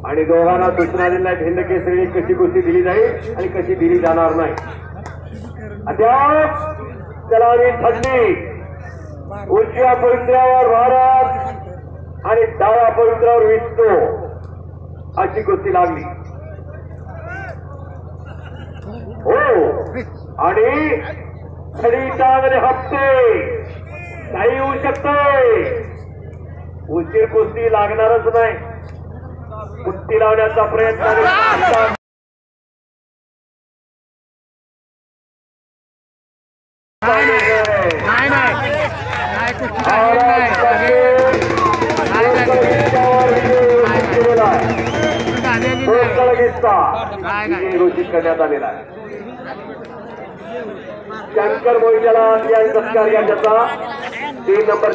आणि दोघांना सूचना दिल्या हिंद केसरी कशी कुस्ती दिली जाईल आणि कशी दिली जाणार नाही। अद्याप चलावी थंडी उजव्या पवित्र्यावर भारत आणि डाव्या पवित्र्यावर विष्णू अशी कुस्ती लागली। हो आणि खडी टांगणे हप्ते काही होऊ शकते। उशीर कुस्ती लागणारच नाही। कुस्ती लावण्याचा प्रयत्न घोषित करण्यात आलेला आहे। शंकर मोहित्याला सत्कार या त्याचा 3 नंबर